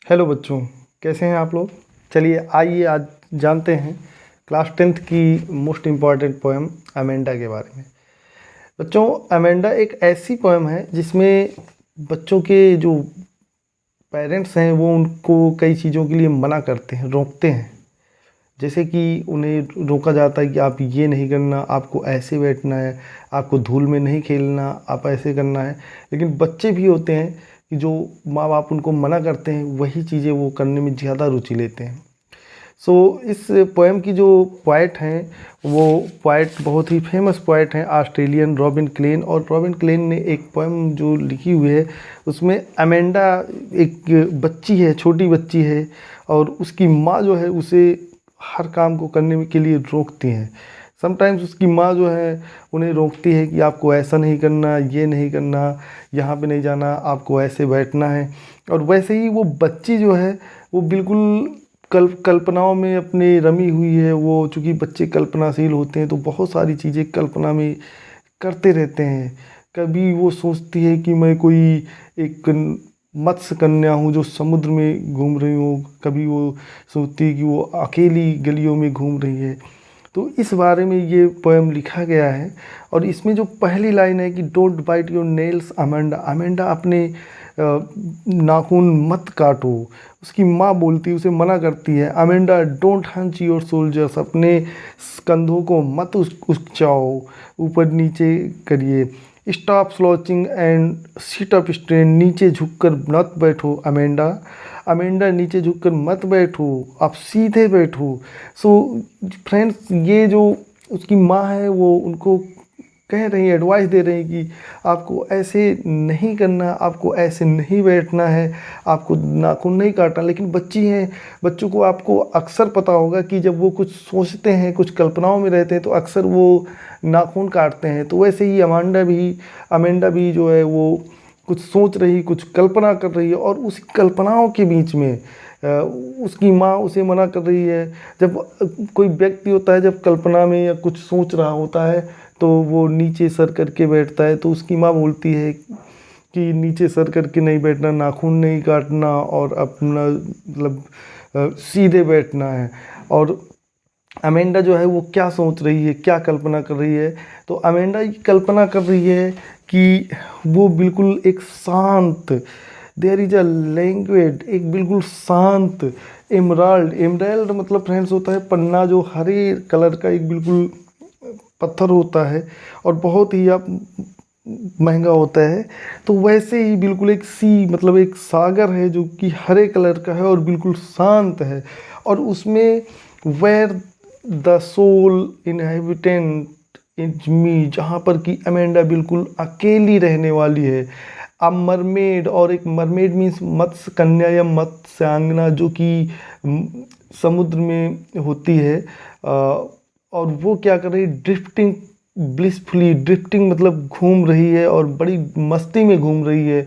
Hello बच्चों, कैसे हैं आप लोग। चलिए आइए आज जानते हैं क्लास 10th की मोस्ट इम्पॉर्टेंट पोएम अमेंडा के बारे में। बच्चों, अमेंडा एक ऐसी पोएम है जिसमें बच्चों के जो पेरेंट्स हैं वो उनको कई चीज़ों के लिए मना करते हैं, रोकते हैं। जैसे कि उन्हें रोका जाता है कि आप ये नहीं करना, आपको ऐसे बैठना है, आपको धूल में नहीं खेलना, आप ऐसे करना है। लेकिन बच्चे भी होते हैं कि जो माँ बाप उनको मना करते हैं वही चीज़ें वो करने में ज़्यादा रुचि लेते हैं। सो इस पोएम की जो पोएट हैं वो पोएट बहुत ही फेमस पोएट हैं, ऑस्ट्रेलियन रॉबिन क्लेन। और रॉबिन क्लेन ने एक पोएम जो लिखी हुई है उसमें अमेंडा एक बच्ची है, छोटी बच्ची है, और उसकी माँ जो है उसे हर काम को करने के लिए रोकती हैं। समटाइम्स उसकी माँ जो है उन्हें रोकती है कि आपको ऐसा नहीं करना, ये नहीं करना, यहाँ पे नहीं जाना, आपको ऐसे बैठना है। और वैसे ही वो बच्ची जो है वो बिल्कुल कल्पनाओं में अपने रमी हुई है। वो चूँकि बच्चे कल्पनाशील होते हैं तो बहुत सारी चीज़ें कल्पना में करते रहते हैं। कभी वो सोचती है कि मैं कोई एक मत्स्य कन्या हूँ जो समुद्र में घूम रही हूँ, कभी वो सोचती है कि वो अकेली गलियों में घूम रही है। तो इस बारे में ये पोएम लिखा गया है। और इसमें जो पहली लाइन है कि don't bite your nails Amanda, Amanda अपने नाखून मत काटो। उसकी माँ बोलती है, उसे मना करती है, Amanda don't hunch your shoulders, अपने कंधों को मत उचकाओ, ऊपर नीचे करिए। Stop slouching and sit up straight, नीचे झुककर मत बैठो अमेंडा, अमेंडा नीचे झुककर मत बैठो, आप सीधे बैठो। सो फ्रेंड्स, ये जो उसकी माँ है वो उनको कह रही है, एडवाइस दे रही है कि आपको ऐसे नहीं करना, आपको ऐसे नहीं बैठना है, आपको नाखून नहीं काटना। लेकिन बच्ची हैं, बच्चों को आपको अक्सर पता होगा कि जब वो कुछ सोचते हैं, कुछ कल्पनाओं में रहते हैं तो अक्सर वो नाखून काटते हैं। तो वैसे ही अमेंडा भी जो है वो कुछ सोच रही, कुछ कल्पना कर रही है, और उस कल्पनाओं के बीच में उसकी माँ उसे मना कर रही है। जब कोई व्यक्ति होता है, जब कल्पना में या कुछ सोच रहा होता है तो वो नीचे सर करके बैठता है, तो उसकी माँ बोलती है कि नीचे सर करके नहीं बैठना, नाखून नहीं काटना, और अपना मतलब सीधे बैठना है। और अमेंडा जो है वो क्या सोच रही है, क्या कल्पना कर रही है, तो अमेंडा ये कल्पना कर रही है कि वो बिल्कुल एक शांत, देयर इज अ लैंग्वेज, एक बिल्कुल शांत एमराल्ड, एमराल्ड मतलब फ्रेंड्स होता है पन्ना, जो हरे कलर का एक बिल्कुल पत्थर होता है और बहुत ही आप महंगा होता है। तो वैसे ही बिल्कुल एक सी मतलब एक सागर है जो कि हरे कलर का है और बिल्कुल शांत है। और उसमें where the sole inhabitant is me, जहाँ पर कि अमेंडा बिल्कुल अकेली रहने वाली है। अब मरमेड, और एक मरमेड मीन्स मत्स्य कन्या या मत्स्यांगना, जो कि समुद्र में होती है। और वो क्या कर रही है, ड्रिफ्टिंग ब्लिसफुली, ड्रिफ्टिंग मतलब घूम रही है और बड़ी मस्ती में घूम रही है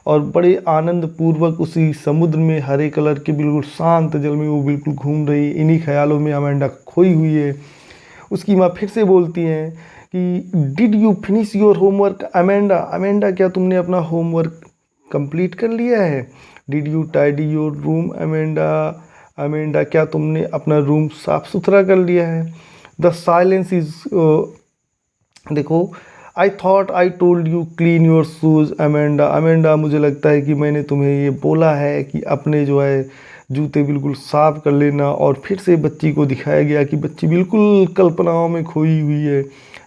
और बड़े आनंद पूर्वक उसी समुद्र में हरे कलर के बिल्कुल शांत जल में वो बिल्कुल घूम रही है। इन्हीं ख्यालों में अमेंडा खोई हुई है। उसकी माँ फिर से बोलती हैं कि did you finish your homework Amanda, Amanda क्या तुमने अपना होमवर्क कंप्लीट कर लिया है। Did you tidy your room Amanda, Amanda क्या तुमने अपना रूम साफ सुथरा कर लिया है। द साइलेंस इज, देखो, I thought I told you clean your shoes Amanda, Amanda मुझे लगता है कि मैंने तुम्हें ये बोला है कि अपने जो है जूते बिल्कुल साफ कर लेना। और फिर से बच्ची को दिखाया गया कि बच्ची बिल्कुल कल्पनाओं में खोई हुई है,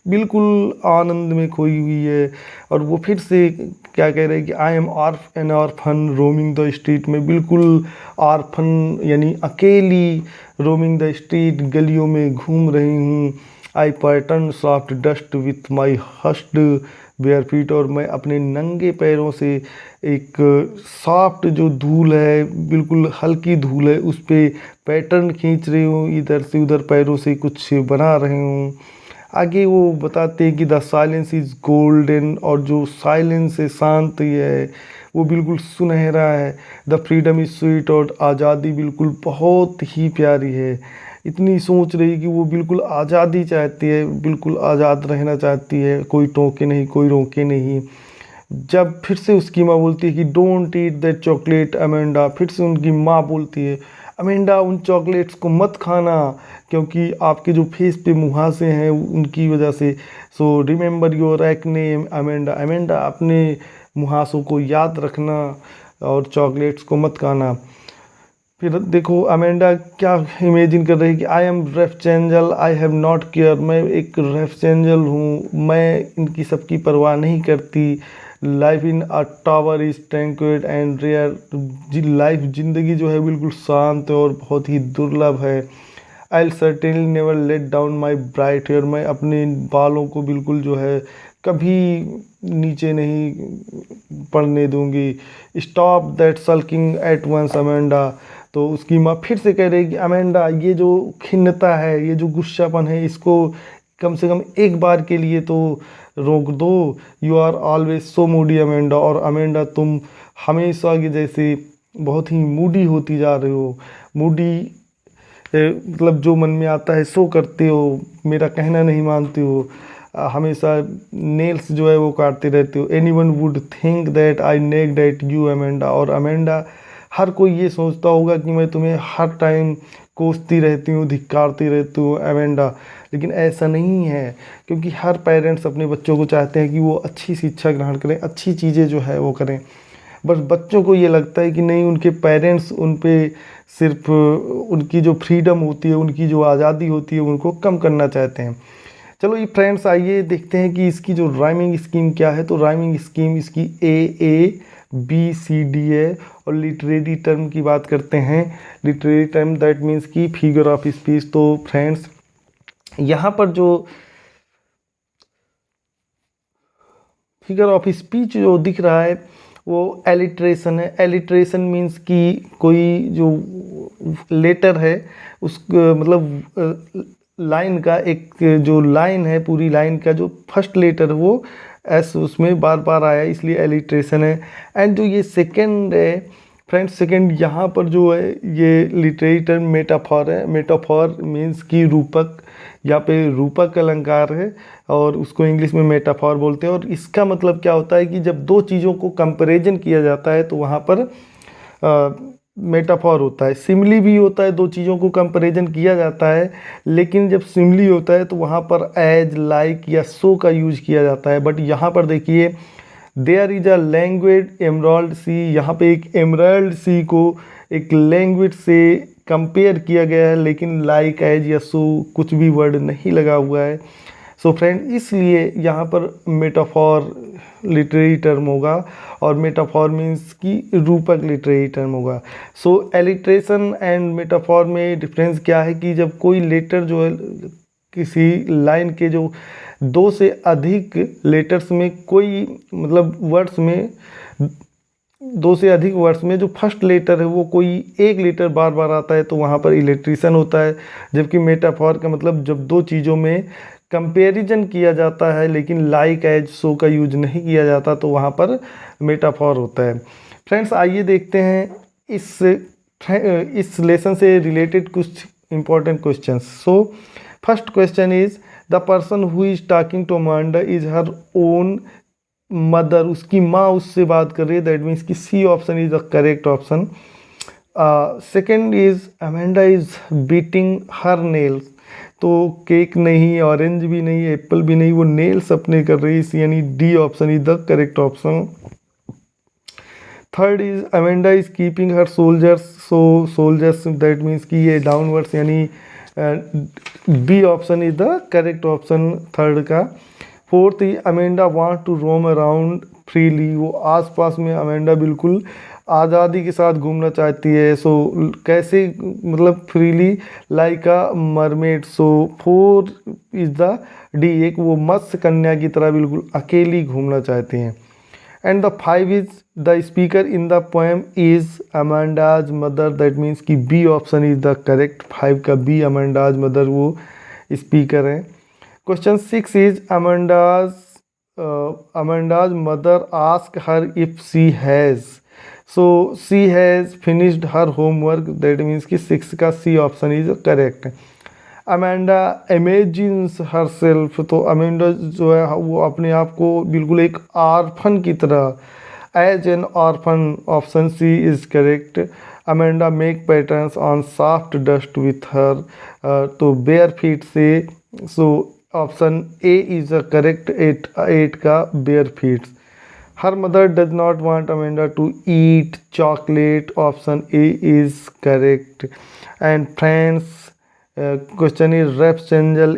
बिल्कुल आनंद में खोई हुई है। और वो फिर से क्या कह रहे हैं कि I M N orphan roaming the street, में बिल्कुल ऑर्फन यानी अकेली रोमिंग द स्ट्रीट, गलियों में घूम रही हूँ। I pattern soft dust with my hushed bare feet, और मैं अपने नंगे पैरों से एक सॉफ्ट जो धूल है, बिल्कुल हल्की धूल है, उस पर पैटर्न खींच रही हूँ, इधर से उधर पैरों से कुछ बना रही हूँ। आगे वो बताते हैं कि द साइलेंस इज़ गोल्डन, और जो साइलेंस है, शांत है, वो बिल्कुल सुनहरा है। द फ्रीडम इज़ स्वीट, और आज़ादी बिल्कुल बहुत ही प्यारी है। इतनी सोच रही कि वो बिल्कुल आज़ादी चाहती है, बिल्कुल आज़ाद रहना चाहती है, कोई टोके नहीं, कोई रोके नहीं। जब फिर से उसकी माँ बोलती है कि don't eat that chocolate Amanda, फिर से उनकी माँ बोलती है अमेंडा उन चॉकलेट्स को मत खाना क्योंकि आपके जो फेस पे मुहासे हैं उनकी वजह से। So remember your acne Amanda, Amanda अपने मुहासों को याद रखना और चॉकलेट्स को मत खाना। फिर देखो अमेंडा क्या इमेजिन कर रही है कि आई एम रेफचेंजल आई हैव नॉट केयर, मैं एक रेफचेंजल हूँ, मैं इनकी सबकी परवाह नहीं करती। Life in a tower is tranquil and rare, life ज़िंदगी जो है बिल्कुल शांत और बहुत ही दुर्लभ है। I certainly never let down my bright hair, मैं अपने बालों को बिल्कुल जो है कभी नीचे नहीं पड़ने दूंगी। Stop that sulking at once Amanda, तो उसकी माँ फिर से कह रही कि अमेंडा ये जो खिन्नता है, ये जो गुस्सापन है, इसको कम से कम एक बार के लिए तो रोक दो। You are always so moody Amanda, और अमेंडा तुम हमेशा की जैसे बहुत ही मूडी होती जा रहे हो। मूडी मतलब जो मन में आता है सो करते हो, मेरा कहना नहीं मानते हो, हमेशा नेल्स जो है वो काटते रहते हो। Anyone would think that I nagged at you Amanda, और अमेंडा हर कोई ये सोचता होगा कि मैं तुम्हें हर टाइम कोसती रहती हूँ, धिक्कारती रहती हूँ अमेंडा, लेकिन ऐसा नहीं है क्योंकि हर पेरेंट्स अपने बच्चों को चाहते हैं कि वो अच्छी शिक्षा ग्रहण करें, अच्छी चीज़ें जो है वो करें। बस बच्चों को ये लगता है कि नहीं, उनके पेरेंट्स उन पे सिर्फ उनकी जो फ्रीडम होती है, उनकी जो आज़ादी होती है, उनको कम करना चाहते हैं। चलो ये फ्रेंड्स आइए देखते हैं कि इसकी जो राइमिंग स्कीम क्या है। तो राइमिंग स्कीम इसकी ए बी सी डी है। और लिटरेरी टर्म की बात करते हैं, लिटरेरी टर्म दैट मीन्स की फिगर ऑफ स्पीच। तो फ्रेंड्स यहाँ पर जो फिगर ऑफ स्पीच जो दिख रहा है वो एलिट्रेशन है। एलिट्रेशन मीन्स कि कोई जो लेटर है उस मतलब लाइन का एक जो लाइन है, पूरी लाइन का जो फर्स्ट लेटर है वो एस उसमें बार बार आया, इसलिए एलिट्रेशन है। एंड जो ये सेकंड है फ्रेंड्स, सेकंड यहाँ पर जो है ये लिटरेरी टर्म मेटाफॉर है। मेटाफॉर मीन्स कि रूपक, यहाँ पे रूपक अलंकार है और उसको इंग्लिश में मेटाफॉर बोलते हैं। और इसका मतलब क्या होता है कि जब दो चीज़ों को कंपैरिजन किया जाता है तो वहाँ पर मेटाफॉर होता है। सिमिली भी होता है, दो चीज़ों को कंपैरिजन किया जाता है, लेकिन जब सिमिली होता है तो वहाँ पर एज, लाइक या सो का यूज किया जाता है। बट यहाँ पर देखिए there is a language emerald sea, यहाँ पे एक एमराल्ड सी को एक लैंग्वेज से कंपेयर किया गया है, लेकिन लाइक, एज या सो कुछ भी वर्ड नहीं लगा हुआ है। सो फ्रेंड इसलिए यहाँ पर मेटाफॉर लिटरेरी टर्म होगा और मेटाफॉर मीन्स की रूपक लिटरेरी टर्म होगा। सो एलिट्रेशन एंड मेटाफॉर में डिफरेंस क्या है कि जब कोई लेटर जो है किसी लाइन के जो दो से अधिक लेटर्स में कोई मतलब वर्ड्स में दो से अधिक वर्ड्स में जो फर्स्ट लेटर है वो कोई एक लेटर बार बार आता है तो वहाँ पर इलेक्ट्रीशन होता है। जबकि मेटाफॉर का मतलब जब दो चीज़ों में कंपैरिजन किया जाता है लेकिन लाइक, एज, सो का यूज नहीं किया जाता तो वहाँ पर मेटाफॉर होता है। फ्रेंड्स आइए देखते हैं इस लेसन से रिलेटेड कुछ important questions. So first question is the person who is talking to Amanda is her own mother, उसकी माँ उससे बात कर रही है, दैट मीन्स कि C option is the correct option. Second is Amanda is beating her nails, तो cake नहीं, ऑरेंज भी नहीं, एप्पल भी नहीं, वो नेल्स अपने कर रही है, यानी D option is the correct option. Third is Amanda is keeping her shoulders, so shoulders that means कि ये डाउनवर्ड्स, यानी B option is the correct option third का। फोर्थ ही Amanda want to roam around freely, वो आसपास में Amanda बिल्कुल आज़ादी के साथ घूमना चाहती है। सो कैसे मतलब freely, like a mermaid. So four is the D, एक वो मत्स्य कन्या की तरह बिल्कुल अकेली घूमना चाहती हैं। And the five is the speaker in the poem is Amanda's mother, that means कि B option is the correct, five का बी अमेंडाज मदर वो स्पीकर है। Question six is Amanda's mother ask her if C has, so C has finished her homework, that means कि six का C option is correct. Amanda imagines herself, तो Amanda जो है वो अपने आप को बिल्कुल एक आर्फन की तरह, as an orphan, option C is correct. Amanda make patterns on soft dust with her, तो बेयर फीट से, so option A is a correct, eight का bare feet. Her mother does not want Amanda to eat chocolate, option A is correct. And friends, question is wraps angel